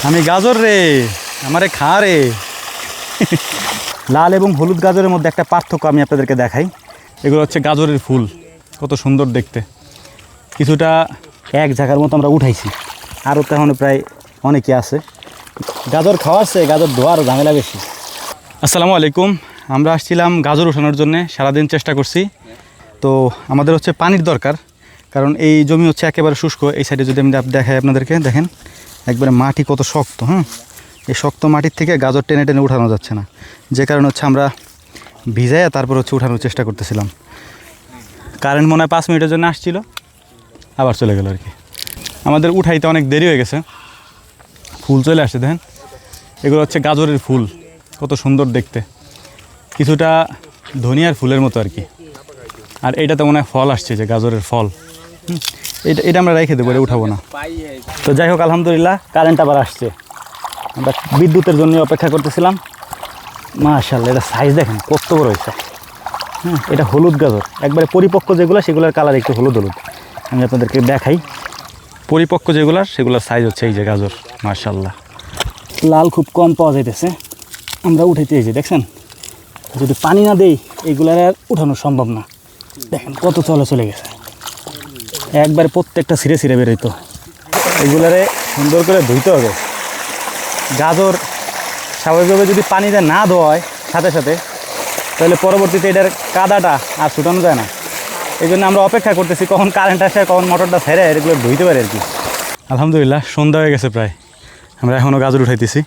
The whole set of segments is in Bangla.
আমি গাজর রে, আমারে খা রে। লাল এবং হলুদ গাজরের মধ্যে একটা পার্থক্য আমি আপনাদেরকে দেখাই। এগুলো হচ্ছে গাজরের ফুল, কত সুন্দর দেখতে। কিছুটা এক জায়গার মতো আমরা উঠাইছি, আরও তো এখন প্রায় অনেকে আছে। গাজর খাওয়াচ্ছে, গাজর ধোয়ার ঝামেলা বেশি। আসসালামু আলাইকুম। আমরা আসছিলাম গাজর উঠানোর জন্য, সারাদিন চেষ্টা করছি। তো আমাদের হচ্ছে পানির দরকার, কারণ এই জমি হচ্ছে একেবারে শুষ্ক। এই সাইডে যদি আমি দেখাই আপনাদেরকে, দেখেন একবারে মাটি কত শক্ত। এই শক্ত মাটির থেকে গাজর টেনে টেনে উঠানো যাচ্ছে না, যে কারণে হচ্ছে আমরা ভিজাইয়া তারপর হচ্ছে উঠানোর চেষ্টা করতেছিলাম। কারেন্ট মনে হয় 5 মিনিটের জন্য আসছিল, আবার চলে গেল আর কি। আমাদের উঠাইতে অনেক দেরি হয়ে গেছে। ফুল চলে আসছে, দেখেন এগুলো হচ্ছে গাজরের ফুল, কত সুন্দর দেখতে। কিছুটা ধনিয়ার ফুলের মতো আর কি। আর এইটা তো মনে হয় ফল আসছে, যে গাজরের ফল। এটা আমরা রেখে দেবো, এটা উঠাবো না। তো যাই হোক, আলহামদুলিল্লাহ কারেন্ট আবার আসছে। আমরা বিদ্যুতের জন্য অপেক্ষা করতেছিলাম। মাশাআল্লাহ, এটা সাইজ দেখেন কত বড় হয়েছে। এটা হলুদ গাজর, একবারে পরিপক্ক যেগুলো সেগুলোর কালার একটু হলুদ হলুদ। আমি আপনাদেরকে দেখাই, পরিপক্ক যেগুলার সেগুলোর সাইজ হচ্ছে এই যে গাজর। মাশাআল্লাহ, লাল খুব কম পাওয়া যাইতেছে। আমরা উঠাইতে এই যে দেখছেন, যদি পানি না দেই এইগুলার আর উঠানো সম্ভব না। দেখেন কত চলে গেছে, একবারে প্রত্যেকটা ছিঁড়ে ছিঁড়ে বেরোইতো। এগুলারে সুন্দর করে ধুইতে হবে। গাজর স্বাভাবিকভাবে যদি পানিতে না ধোয় সাথে সাথে, তাহলে পরবর্তীতে এটার কাদাটা আর ছুটানো যায় না। এই জন্য আমরা অপেক্ষা করতেছি কখন কারেন্ট আসে, কখন মোটরটা ছেড়ে এগুলো ধুইতে পারে আর কি। আলহামদুলিল্লাহ সন্ধ্যা হয়ে গেছে প্রায়, আমরা এখনও গাজর উঠাইতেছি।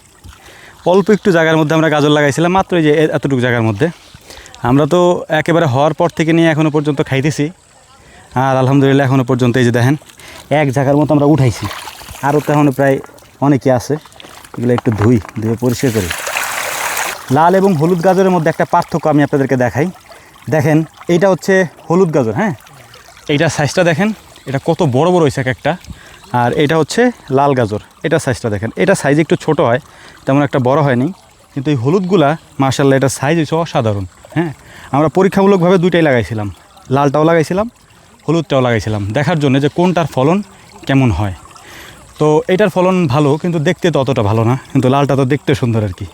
অল্প একটু জায়গার মধ্যে আমরা গাজর লাগাইছিলাম, মাত্র এই যে এতটুকু জায়গার মধ্যে। আমরা তো একেবারে হওয়ার পর থেকে নিয়ে এখনও পর্যন্ত খাইতেছি। আর আলহামদুলিল্লাহ এখনও পর্যন্ত এই যে দেখেন এক জায়গার মতো আমরা উঠাইছি, আরও তো এখনও প্রায় অনেকে আছে। এগুলো একটু ধুয়ে পরিষ্কার করি। লাল এবং হলুদ গাজরের মধ্যে একটা পার্থক্য আমি আপনাদেরকে দেখাই। দেখেন এইটা হচ্ছে হলুদ গাজর, এইটার সাইজটা দেখেন, এটা কত বড় বড় হয়েছে এক একটা। আর এটা হচ্ছে লাল গাজর, এটার সাইজটা দেখেন, এটা সাইজ একটু ছোট হয়, তেমন একটা বড় হয়নি। কিন্তু এই হলুদগুলা মাশাআল্লাহ এটার সাইজ হচ্ছে অসাধারণ। আমরা পরীক্ষামূলকভাবে দুইটাই লাগাইছিলাম, লালটাও লাগাইছিলাম, হলুদটাও লাগাইছিলাম, দেখার জন্য যে কোনটার ফলন কেমন হয়। তো এটার ফলন ভালো, কিন্তু দেখতে তো অতটা ভালো না, কিন্তু লালটা তো দেখতে সুন্দর আর কি।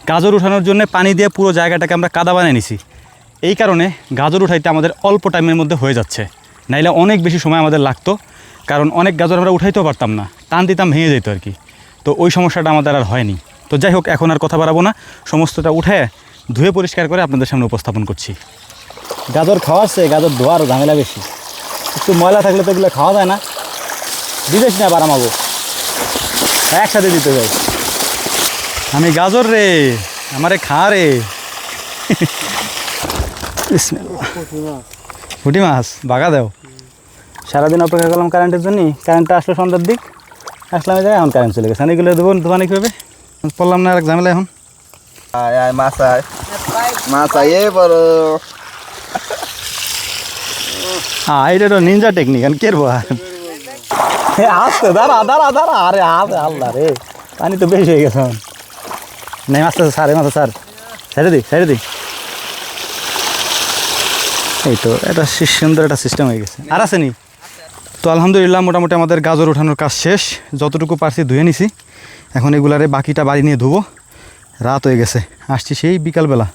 গাজর উঠানোর জন্য পানি দিয়ে পুরো জায়গাটাকে আমরা কাদা বানিয়ে নিছি। এই কারণে গাজর উঠাইতে আমাদের অল্প টাইমের মধ্যে হয়ে যাচ্ছে, নাইলে অনেক বেশি সময় আমাদের লাগতো। কারণ অনেক গাজর আমরা উঠাইতেও পারতাম না, টান দিতাম ভেঙে যেত আর কি। তো ওই সমস্যাটা আমাদের আর হয়নি। তো যাই হোক, এখন আর কথা বাড়াবো না, সমস্তটা উঠে ধুয়ে পরিষ্কার করে আপনাদের সামনে উপস্থাপন করছি। গাজর খাওয়াচ্ছে, গাজর ধোয়ার ঝামেলা বেশি। একটু ময়লা থাকলে তো এগুলো খাওয়া যায় না। বিদেশ না বাড়ামাবো, একসাথে দিতে যাই। আমি গাজর রে, আমারে খা রে। পুঁটি মাছ বাগা দেও। সারাদিন অপেক্ষা করলাম কারেন্টের জন্য, কারেন্টটা আসলো সন্ধ্যার দিক, আসলাম এই জায়গায়, এখন কারেন্ট চলে গেছে। এগুলো দেবো দোকানে কীভাবে পড়লাম না, আর এক ঝামেলা এখন। মাছ বড়। এটা তো নিনজা টেকনিক, আর কেরবো আসতে দাঁড়া দাঁড়া দাঁড়া। আরে আল্লাহ রে, পানি তো বেশি হয়ে গেছে এখন। নেই মাছটা স্যার, এই মাথা স্যার, সাইডে দিই। এই তো এটা সুন্দর একটা সিস্টেম হয়ে গেছে। আর আসেনি তো আলহামদুলিল্লাহ, মোটামুটি আমাদের গাজর ওঠানোর কাজ শেষ। যতটুকু পারছি ধুয়ে নিছি, এখন এগুলারে বাকিটা বাড়ি নিয়ে ধুবো। রাত হয়ে গেছে, আসছি সেই বিকালবেলা।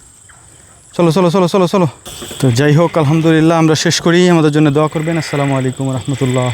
চলো চলো চলো চলো চলো। তো যাই হোক, আলহামদুলিল্লাহ আমরা শেষ করি। আমাদের জন্য দোয়া করবেন। আসসালামু আলাইকুম রহমতুল্লাহ।